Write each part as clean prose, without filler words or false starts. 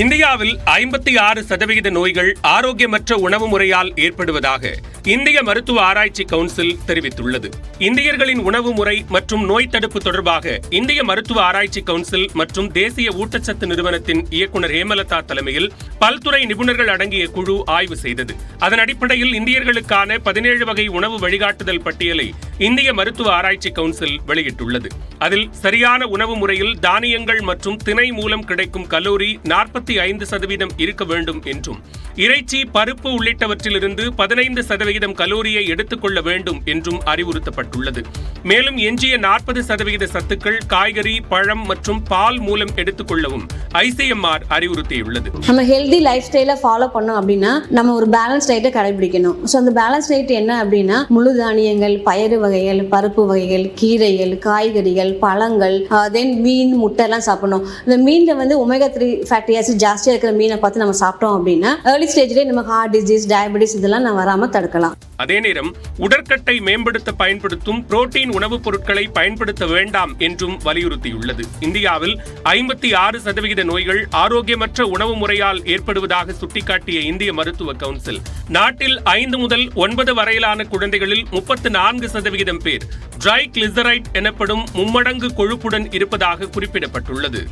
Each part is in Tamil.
இந்தியாவில் 56% நோய்கள் ஆரோக்கியமற்ற உணவு முறையால் ஏற்படுவதாக இந்திய மருத்துவ ஆராய்ச்சி கவுன்சில் தெரிவித்துள்ளது. இந்தியர்களின் உணவு முறை மற்றும் நோய் தடுப்பு தொடர்பாக இந்திய மருத்துவ ஆராய்ச்சி கவுன்சில் மற்றும் தேசிய ஊட்டச்சத்து நிறுவனத்தின் இயக்குநர் ஹேமலதா தலைமையில் பல்துறை நிபுணர்கள் அடங்கிய குழு ஆய்வு செய்தது. அதன் அடிப்படையில் இந்தியர்களுக்கான 17 வகை உணவு வழிகாட்டுதல் பட்டியலை இந்திய மருத்துவ ஆராய்ச்சி கவுன்சில் வெளியிட்டுள்ளது. அதில் சரியான உணவு முறையில் தானியங்கள் மற்றும் திணை மூலம் கிடைக்கும் கலோரி 45% இருக்க வேண்டும் என்றும், இறைச்சி, பருப்பு உள்ளிட்டவற்றிலிருந்து 15% கலோரியை எடுத்துக் கொள்ள வேண்டும் என்றும் அறிவுறுத்தப்பட்டுள்ளது. மேலும் எஞ்சிய 40% சத்துக்கள் காய்கறி, பழம் மற்றும் பால் மூலம் எடுத்துக் கொள்ளவும் ICMR அறிவுறுத்தியுள்ளது. நம்ம ஹெல்தி லைஃப் ஸ்டைலை ஃபாலோ பண்ணோம் அப்படின்னா நம்ம ஒரு பேலன்ஸ் டயட்டை கடைபிடிக்கணும். ஸோ அந்த பேலன்ஸ் டயட் என்ன அப்படின்னா முழு தானியங்கள், பயறு வகைகள், பருப்பு வகைகள், கீரைகள், காய்கறிகள், பழங்கள், தென் மீன், முட்டை எல்லாம் சாப்பிடணும். இந்த மீனில் வந்து omega-3 ஃபேட்டி ஆசிட் ஜாஸ்தியாக இருக்கிற மீனை பார்த்து நம்ம சாப்பிட்டோம் அப்படின்னா ஏர்லி ஸ்டேஜ்லேயே நம்ம ஹார்ட் டிசீஸ், டயபெட்டிஸ் இதெல்லாம் நம்ம வராமல் தடுக்கலாம். அதே நேரம் உடற்கட்டை மேம்படுத்த பயன்படுத்தும் புரோட்டீன் உணவுப் பொருட்களை பயன்படுத்த வேண்டாம் என்றும் வலியுறுத்தியுள்ளது. இந்தியாவில் 56% நோய்கள் ஆரோக்கியமற்ற உணவு முறையால் ஏற்படுவதாக சுட்டிக்காட்டிய இந்திய மருத்துவ கவுன்சில், நாட்டில் 5 முதல் 9 வரையிலான குழந்தைகளில் 34% பேர் ட்ரைகிளிசரைட் எனப்படும் மும்மடங்கு கொழுப்புடன் இருப்பதாக குறிப்பிடப்பட்டுள்ளது.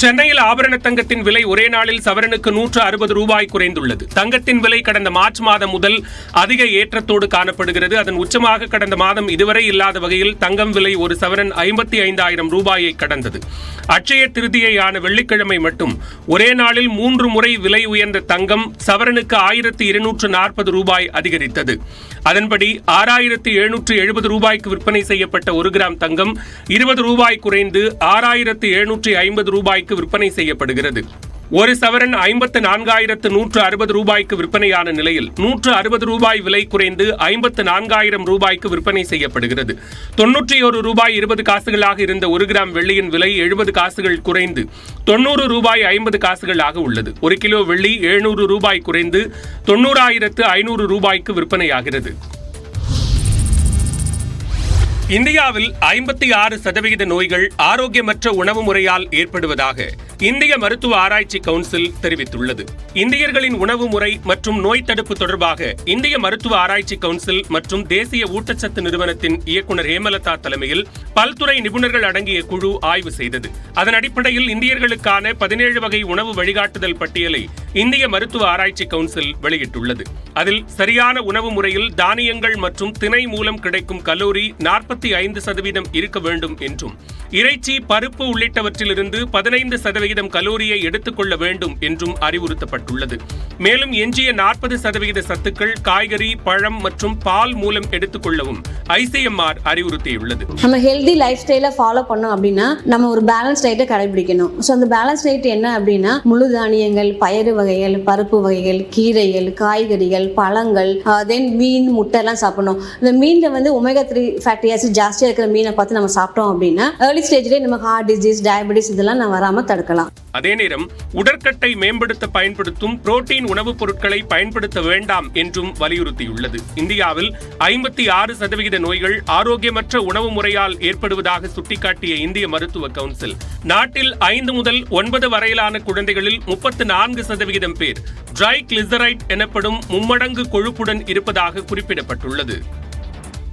சென்னையில் ஆபரண தங்கத்தின் விலை ஒரே நாளில் சவரனுக்கு 160 ரூபாய் குறைந்துள்ளது. தங்கத்தின் விலை கடந்த மார்ச் மாதம் முதல் அதிக ஏற்றத்தோடு காணப்படுகிறது. அதன் உச்சமாக கடந்த மாதம் இதுவரை இல்லாத வகையில் தங்கம் விலை ஒரு சவரன் 55,000 ரூபாயை கடந்தது. அட்சய திருதியையான வெள்ளிக்கிழமை மட்டும் ஒரே நாளில் 3 முறை விலை உயர்ந்த தங்கம் சவரனுக்கு 1,240 ரூபாய் அதிகரித்தது. அதன்படி 6,770 ரூபாய்க்கு விற்பனை செய்யப்பட்ட 1 கிராம் தங்கம் 20 ரூபாய் குறைந்து 6,750 ரூபாய்க்கு விற்பனை செய்யப்படுகிறது. ஒரு சவரன் 54,160 ரூபாய்க்கு விற்பனையான நிலையில் 160 ரூபாய் விலை குறைந்து 54,000 ரூபாய்க்கு விற்பனை செய்யப்படுகிறது. 91 ரூபாய் 20 காசுகளாக இருந்த 1 கிராம் வெள்ளியின் விலை 70 காசுகள் குறைந்து 90 ரூபாய் 50 காசுகளாக உள்ளது. 1 கிலோ வெள்ளி 700 ரூபாய் குறைந்து 90,500 ரூபாய்க்கு விற்பனையாகிறது. இந்தியாவில் 56% நோய்கள் ஆரோக்கியமற்ற உணவு முறையால் ஏற்படுவதாக இந்திய மருத்துவ ஆராய்ச்சி கவுன்சில் தெரிவித்துள்ளது. இந்தியர்களின் உணவு முறை மற்றும் நோய் தடுப்பு தொடர்பாக இந்திய மருத்துவ ஆராய்ச்சி கவுன்சில் மற்றும் தேசிய ஊட்டச்சத்து நிறுவனத்தின் இயக்குநர் ஹேமலதா தலைமையில் பல்துறை நிபுணர்கள் அடங்கிய குழு ஆய்வு செய்தது. அதன் அடிப்படையில் இந்தியர்களுக்கான 17 வகை உணவு வழிகாட்டுதல் பட்டியலை இந்திய மருத்துவ ஆராய்ச்சி கவுன்சில் வெளியிட்டுள்ளது. அதில் சரியான உணவு முறையில் தானியங்கள் மற்றும் திணை மூலம் கிடைக்கும் கலோரி 45% இருக்க வேண்டும் என்றும், இறைச்சி, பருப்பு உள்ளிட்டவற்றிலிருந்து 15% கலோரியை எடுத்துக் கொள்ள வேண்டும் என்றும் அறிவுறுத்தப்பட்டுள்ளது. மேலும் எஞ்சிய 40% சத்துக்கள் காய்கறி, பழம் மற்றும் பால் மூலம் எடுத்துக் கொள்ளவும் ICMR அறிவுறுத்தியுள்ளது. நம்ம ஹெல்தி லைஃப் ஸ்டைலை ஃபாலோ பண்ணோம் அப்படின்னா நம்ம ஒரு பேலன்ஸ் டயட்டை கடைபிடிக்கணும். ஸோ அந்த பேலன்ஸ் டயட் என்ன அப்படின்னா முழு தானியங்கள், பயறு வகைகள், பருப்பு வகைகள், கீரைகள், காய்கறிகள், பழங்கள், தென் மீன், முட்டை எல்லாம் சாப்பிடணும். இந்த மீனில் வந்து omega-3 ஃபேட்டி ஆசிட் ஜாஸ்தியாக இருக்கிற மீனை பார்த்து நம்ம சாப்பிட்டோம் அப்படின்னா ஏர்லி ஸ்டேஜ்லேயே நம்ம ஹார்ட் டிசீஸ், டயபெட்டிஸ் இதெல்லாம் நம்ம வராமல் தடுக்கலாம். அதே நேரம் உடற்கட்டை மேம்படுத்த பயன்படுத்தும் புரோட்டீன் உணவுப் பொருட்களை பயன்படுத்த வேண்டாம் என்றும் வலியுறுத்தியுள்ளது. இந்தியாவில் 56% நோய்கள் ஆரோக்கியமற்ற உணவு முறையால் ஏற்படுவதாக சுட்டிக்காட்டிய இந்திய மருத்துவ கவுன்சில், நாட்டில் 5 முதல் 9 வரையிலான குழந்தைகளில் 34% பேர் ட்ரைகிளிசரைட் எனப்படும் மும்மடங்கு கொழுப்புடன் இருப்பதாக குறிப்பிடப்பட்டுள்ளது.